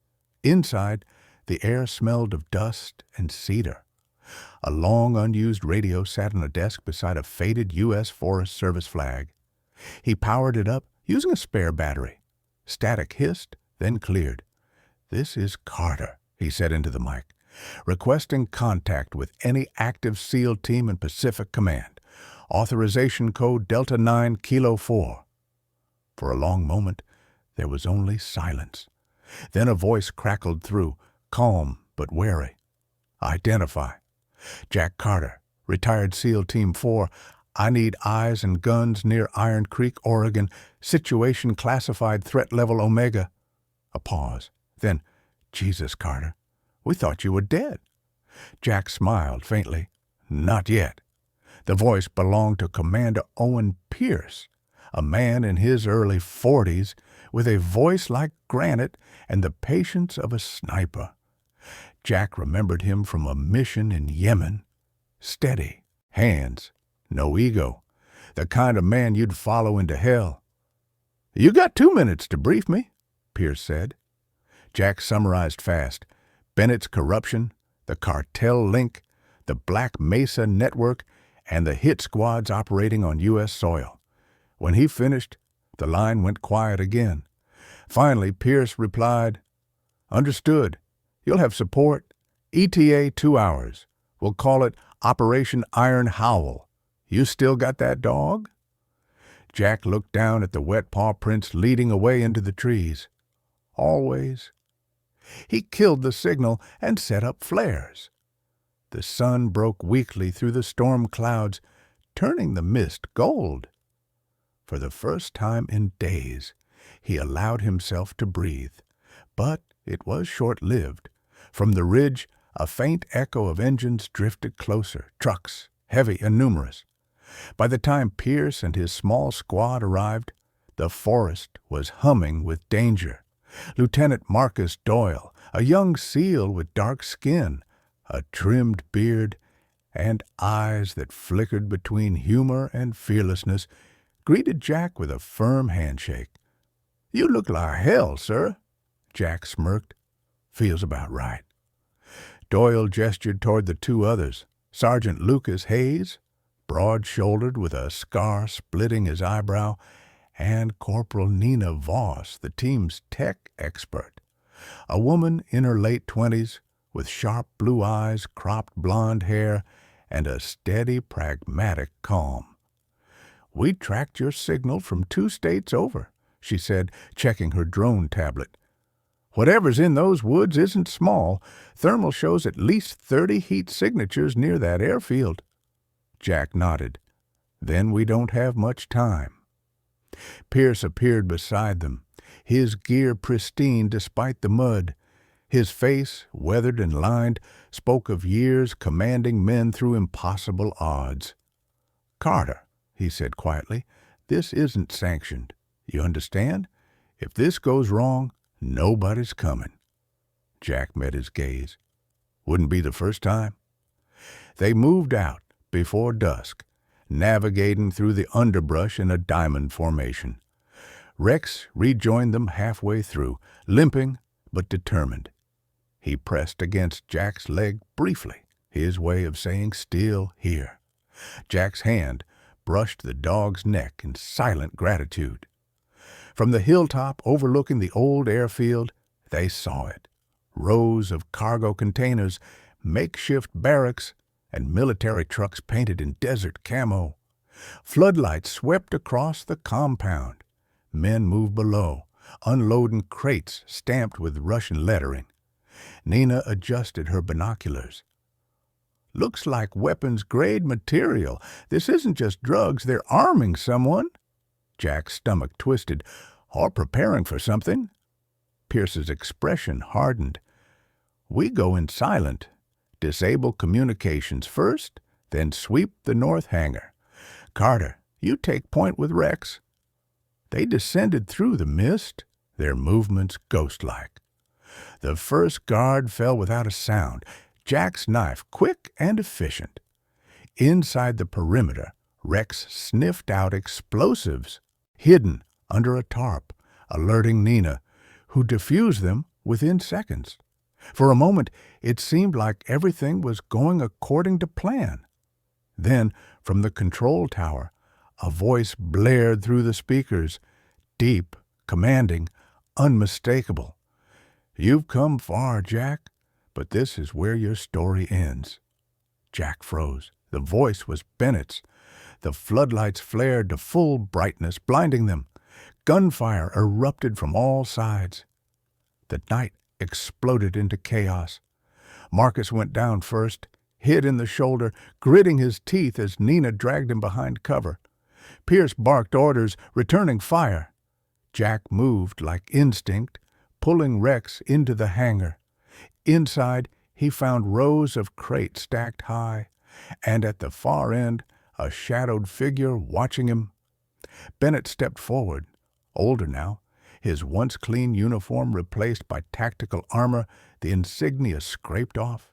Inside, the air smelled of dust and cedar. A long unused radio sat on a desk beside a faded U.S. Forest Service flag. He powered it up using a spare battery. Static hissed, then cleared. "This is Carter," he said into the mic, "requesting contact with any active SEAL team in Pacific Command. Authorization code Delta 9 Kilo 4. For a long moment, there was only silence. Then a voice crackled through, calm but wary. "Identify. Jack Carter, retired SEAL Team 4. I need eyes and guns near Iron Creek, Oregon. Situation classified threat level Omega." A pause. Then, "Jesus, Carter, we thought you were dead." Jack smiled faintly. "Not yet." The voice belonged to Commander Owen Pierce, a man in his early 40s with a voice like granite and the patience of a sniper. Jack remembered him from a mission in Yemen. Steady, hands, no ego, the kind of man you'd follow into hell. "You got 2 minutes to brief me," Pierce said. Jack summarized fast. Bennett's corruption, the cartel link, the Black Mesa network, and the hit squads operating on U.S. soil. When he finished, the line went quiet again. Finally, Pierce replied, "Understood. You'll have support. ETA 2 hours. We'll call it Operation Iron Howl. You still got that dog?" Jack looked down at the wet paw prints leading away into the trees. "Always." He killed the signal and set up flares. The sun broke weakly through the storm clouds, turning the mist gold. For the first time in days, he allowed himself to breathe. But it was short-lived. From the ridge, a faint echo of engines drifted closer, trucks, heavy and numerous. By the time Pierce and his small squad arrived, the forest was humming with danger. Lieutenant Marcus Doyle, a young SEAL with dark skin, a trimmed beard, and eyes that flickered between humor and fearlessness, greeted Jack with a firm handshake. "You look like hell, sir," Jack smirked. "Feels about right." Doyle gestured toward the two others, Sergeant Lucas Hayes, broad-shouldered with a scar splitting his eyebrow, and Corporal Nina Voss, the team's tech expert, a woman in her late 20s with sharp blue eyes, cropped blonde hair, and a steady, pragmatic calm. "We tracked your signal from 2 states over," she said, checking her drone tablet. "Whatever's in those woods isn't small. Thermal shows at least 30 heat signatures near that airfield." Jack nodded. "Then we don't have much time." Pierce appeared beside them, his gear pristine despite the mud. His face, weathered and lined, spoke of years commanding men through impossible odds. "Carter," he said quietly, "this isn't sanctioned. You understand? If this goes wrong, nobody's coming." Jack met his gaze. "Wouldn't be the first time." They moved out before dusk, navigating through the underbrush in a diamond formation. Rex rejoined them halfway through, limping but determined. He pressed against Jack's leg briefly, his way of saying "still here." Jack's hand brushed the dog's neck in silent gratitude. From the hilltop overlooking the old airfield, they saw it. Rows of cargo containers, makeshift barracks, and military trucks painted in desert camo. Floodlights swept across the compound. Men moved below, unloading crates stamped with Russian lettering. Nina adjusted her binoculars. "Looks like weapons-grade material. This isn't just drugs, they're arming someone." Jack's stomach twisted. "Or preparing for something." Pierce's expression hardened. "We go in silent. Disable communications first, then sweep the north hangar. Carter, you take point with Rex." They descended through the mist, their movements ghost-like. The first guard fell without a sound, Jack's knife quick and efficient. Inside the perimeter, Rex sniffed out explosives, hidden under a tarp, alerting Nina, who defused them within seconds. For a moment, it seemed like everything was going according to plan. Then, from the control tower, a voice blared through the speakers, deep, commanding, unmistakable. "You've come far, Jack, but this is where your story ends." Jack froze. The voice was Bennett's. The floodlights flared to full brightness, blinding them. Gunfire erupted from all sides. The night exploded into chaos. Marcus went down first, hit in the shoulder, gritting his teeth as Nina dragged him behind cover. Pierce barked orders, returning fire. Jack moved like instinct, pulling Rex into the hangar. Inside, he found rows of crates stacked high, and at the far end, a shadowed figure watching him. Bennett stepped forward, older now, his once clean uniform replaced by tactical armor, the insignia scraped off.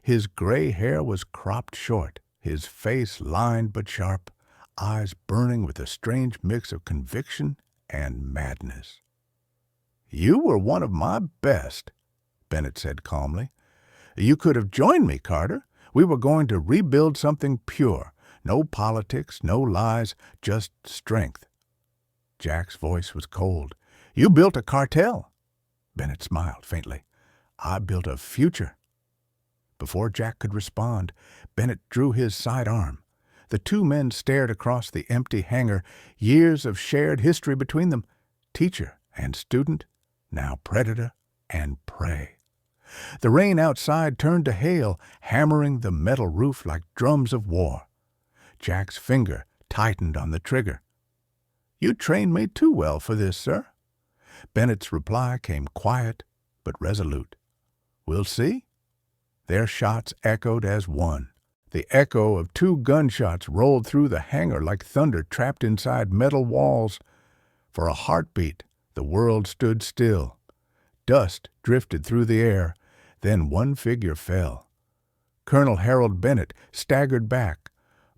His gray hair was cropped short, his face lined but sharp, eyes burning with a strange mix of conviction and madness. "You were one of my best," Bennett said calmly. "You could have joined me, Carter. We were going to rebuild something pure. No politics, no lies, just strength." Jack's voice was cold. "You built a cartel." Bennett smiled faintly. "I built a future." Before Jack could respond, Bennett drew his sidearm. The two men stared across the empty hangar, years of shared history between them, teacher and student, now predator and prey. The rain outside turned to hail, hammering the metal roof like drums of war. Jack's finger tightened on the trigger. "You trained me too well for this, sir." Bennett's reply came quiet but resolute. "We'll see." Their shots echoed as one. The echo of 2 gunshots rolled through the hangar like thunder trapped inside metal walls. For a heartbeat, the world stood still. Dust drifted through the air. Then one figure fell. Colonel Harold Bennett staggered back,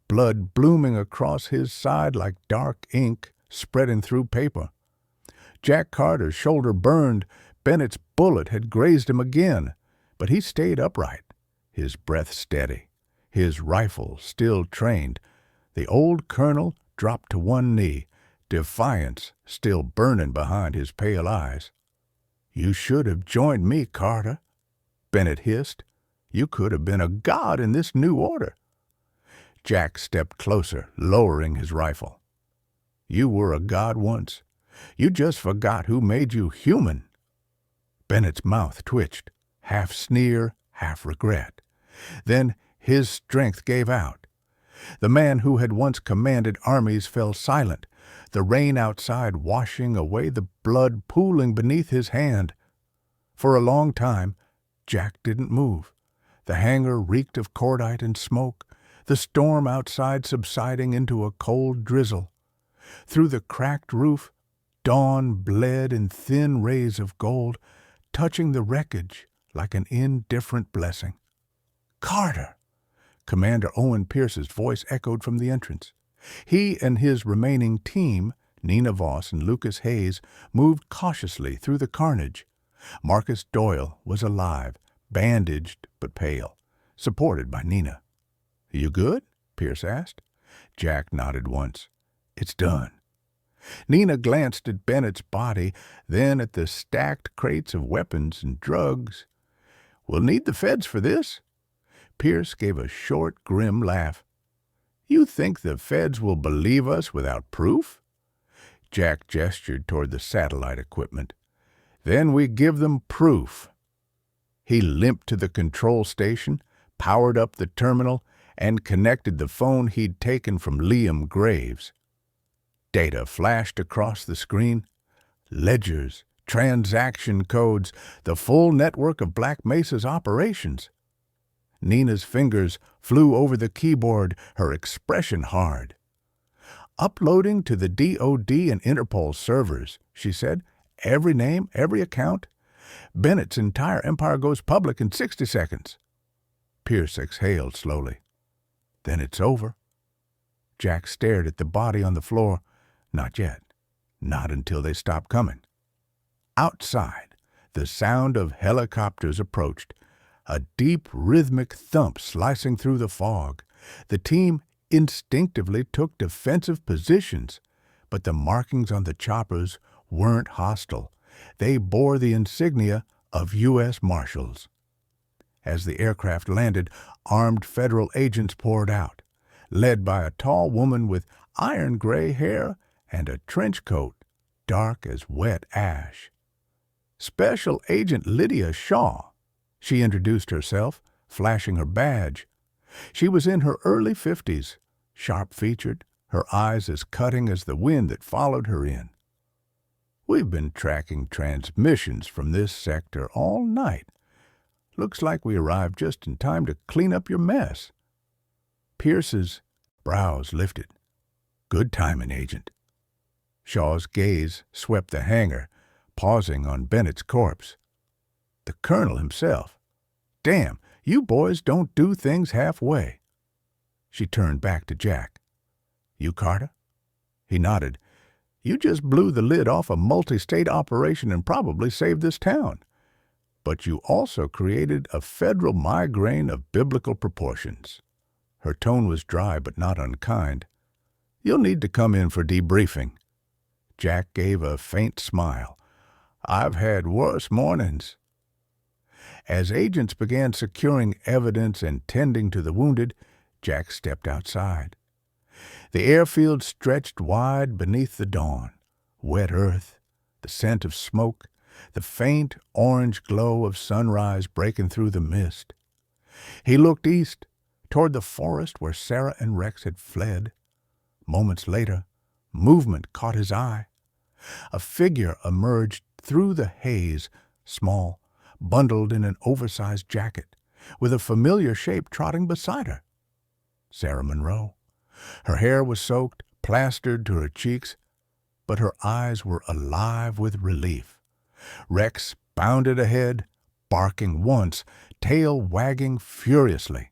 blood blooming across his side like dark ink spreading through paper. Jack Carter's shoulder burned. Bennett's bullet had grazed him again, but he stayed upright, his breath steady, his rifle still trained. The old colonel dropped to one knee, defiance still burning behind his pale eyes. "You should have joined me, Carter," Bennett hissed. "You could have been a god in this new order." Jack stepped closer, lowering his rifle. "You were a god once. You just forgot who made you human." Bennett's mouth twitched, half sneer, half regret. Then his strength gave out. The man who had once commanded armies fell silent, the rain outside washing away the blood pooling beneath his hand. For a long time, Jack didn't move. The hangar reeked of cordite and smoke, the storm outside subsiding into a cold drizzle. Through the cracked roof, dawn bled in thin rays of gold, touching the wreckage like an indifferent blessing. "Carter!" Commander Owen Pierce's voice echoed from the entrance. He and his remaining team, Nina Voss and Lucas Hayes, moved cautiously through the carnage. Marcus Doyle was alive, bandaged but pale, supported by Nina. "You good?" Pierce asked. Jack nodded once. "It's done." Nina glanced at Bennett's body, then at the stacked crates of weapons and drugs. "We'll need the feds for this." Pierce gave a short, grim laugh. "You think the feds will believe us without proof?" Jack gestured toward the satellite equipment. "Then we give them proof." He limped to the control station, powered up the terminal, and connected the phone he'd taken from Liam Graves. Data flashed across the screen. Ledgers, transaction codes, the full network of Black Mesa's operations. Nina's fingers flew over the keyboard, her expression hard. "Uploading to the DOD and Interpol servers," she said. "Every name, every account. Bennett's entire empire goes public in 60 seconds. Pierce exhaled slowly. "Then it's over." Jack stared at the body on the floor. Not yet. Not until they stopped coming. Outside, the sound of helicopters approached, a deep rhythmic thump slicing through the fog. The team instinctively took defensive positions, but the markings on the choppers weren't hostile. They bore the insignia of U.S. Marshals. As the aircraft landed, armed federal agents poured out, led by a tall woman with iron-gray hair and a trench coat dark as wet ash. "Special Agent Lydia Shaw," she introduced herself, flashing her badge. She was in her early 50s, sharp-featured, her eyes as cutting as the wind that followed her in. "We've been tracking transmissions from this sector all night. Looks like we arrived just in time to clean up your mess." Pierce's brows lifted. "Good timing, Agent." Shaw's gaze swept the hangar, pausing on Bennett's corpse. "The colonel himself. Damn, you boys don't do things halfway." She turned back to Jack. "You Carter?" He nodded. "You just blew the lid off a multi-state operation and probably saved this town. But you also created a federal migraine of biblical proportions." Her tone was dry but not unkind. "You'll need to come in for debriefing." Jack gave a faint smile. "I've had worse mornings." As agents began securing evidence and tending to the wounded, Jack stepped outside. The airfield stretched wide beneath the dawn. Wet earth, the scent of smoke, the faint orange glow of sunrise breaking through the mist. He looked east, toward the forest where Sarah and Rex had fled. Moments later, movement caught his eye. A figure emerged through the haze, small, bundled in an oversized jacket, with a familiar shape trotting beside her. Sarah Monroe. Her hair was soaked, plastered to her cheeks, but her eyes were alive with relief. Rex bounded ahead, barking once, tail wagging furiously.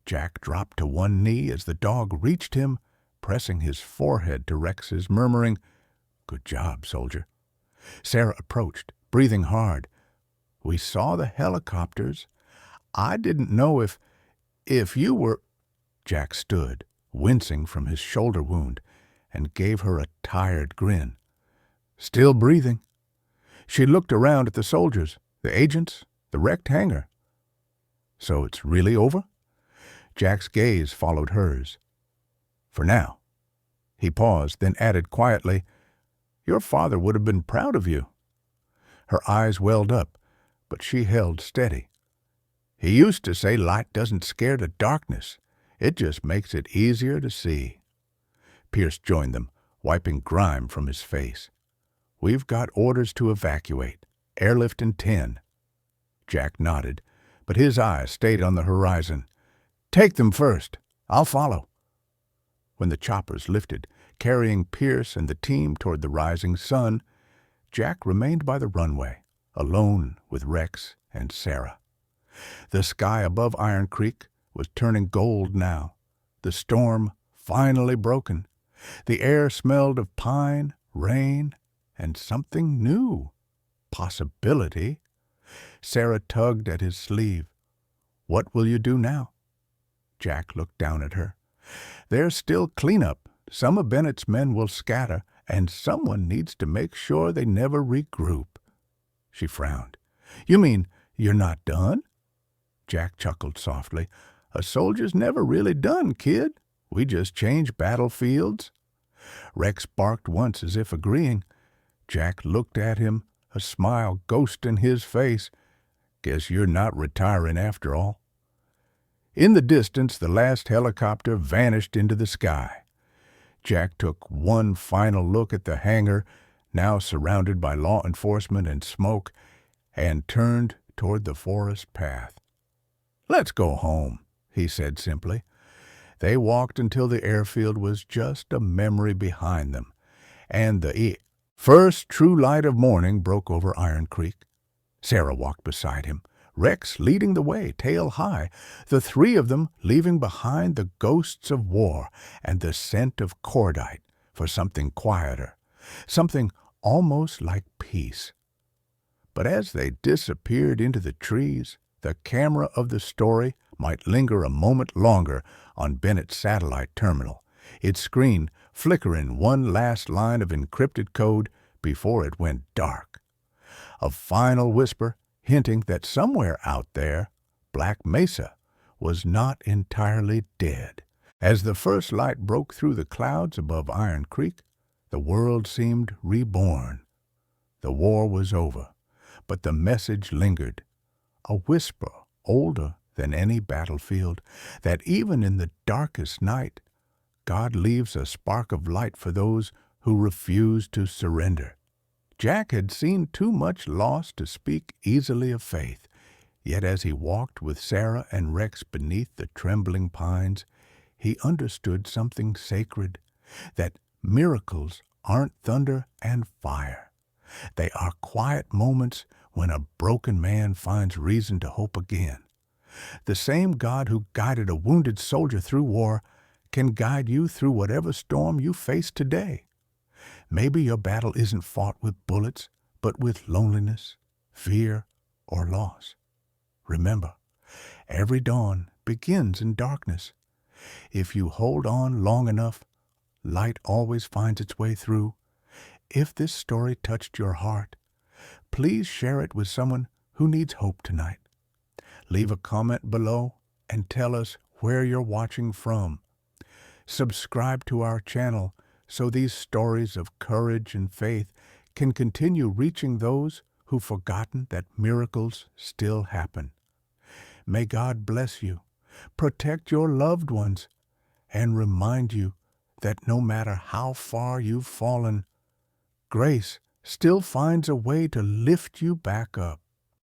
Jack dropped to one knee as the dog reached him, pressing his forehead to Rex's, murmuring, "Good job, soldier." Sarah approached, breathing hard. "We saw the helicopters. I didn't know if you were—" Jack stood, wincing from his shoulder wound, and gave her a tired grin. "Still breathing." She looked around at the soldiers, the agents, the wrecked hangar. "So it's really over?" Jack's gaze followed hers. "For now." He paused, then added quietly, "Your father would have been proud of you." Her eyes welled up, but she held steady. "He used to say light doesn't scare the darkness. It just makes it easier to see." Pierce joined them, wiping grime from his face. "We've got orders to evacuate. Airlift in 10. Jack nodded, but his eyes stayed on the horizon. "Take them first. I'll follow." When the choppers lifted, carrying Pierce and the team toward the rising sun, Jack remained by the runway, alone with Rex and Sarah. The sky above Iron Creek was turning gold now, the storm finally broken. The air smelled of pine, rain, and something new. Possibility. Sarah tugged at his sleeve. "What will you do now?" Jack looked down at her. "There's still cleanup. Some of Bennett's men will scatter, and someone needs to make sure they never regroup." She frowned. "You mean you're not done?" Jack chuckled softly. "A soldier's never really done, kid. We just change battlefields." Rex barked once as if agreeing. Jack looked at him, a smile ghosting his face. "Guess you're not retiring after all." In the distance, the last helicopter vanished into the sky. Jack took one final look at the hangar, now surrounded by law enforcement and smoke, and turned toward the forest path. "Let's go home," he said simply. They walked until the airfield was just a memory behind them, and the first true light of morning broke over Iron Creek. Sarah walked beside him, Rex leading the way, tail high, the three of them leaving behind the ghosts of war and the scent of cordite for something quieter, something almost like peace. But as they disappeared into the trees, the camera of the story might linger a moment longer on Bennett's satellite terminal, its screen flickering one last line of encrypted code before it went dark. A final whisper hinting that somewhere out there, Black Mesa was not entirely dead. As the first light broke through the clouds above Iron Creek, the world seemed reborn. The war was over, but the message lingered, a whisper older than any battlefield, that even in the darkest night, God leaves a spark of light for those who refuse to surrender. Jack had seen too much loss to speak easily of faith, yet as he walked with Sarah and Rex beneath the trembling pines, he understood something sacred, that miracles aren't thunder and fire. They are quiet moments when a broken man finds reason to hope again. The same God who guided a wounded soldier through war can guide you through whatever storm you face today. Maybe your battle isn't fought with bullets, but with loneliness, fear, or loss. Remember, every dawn begins in darkness. If you hold on long enough, light always finds its way through. If this story touched your heart, please share it with someone who needs hope tonight. Leave a comment below and tell us where you're watching from. Subscribe to our channel so these stories of courage and faith can continue reaching those who've forgotten that miracles still happen. May God bless you, protect your loved ones, and remind you that no matter how far you've fallen, grace still finds a way to lift you back up.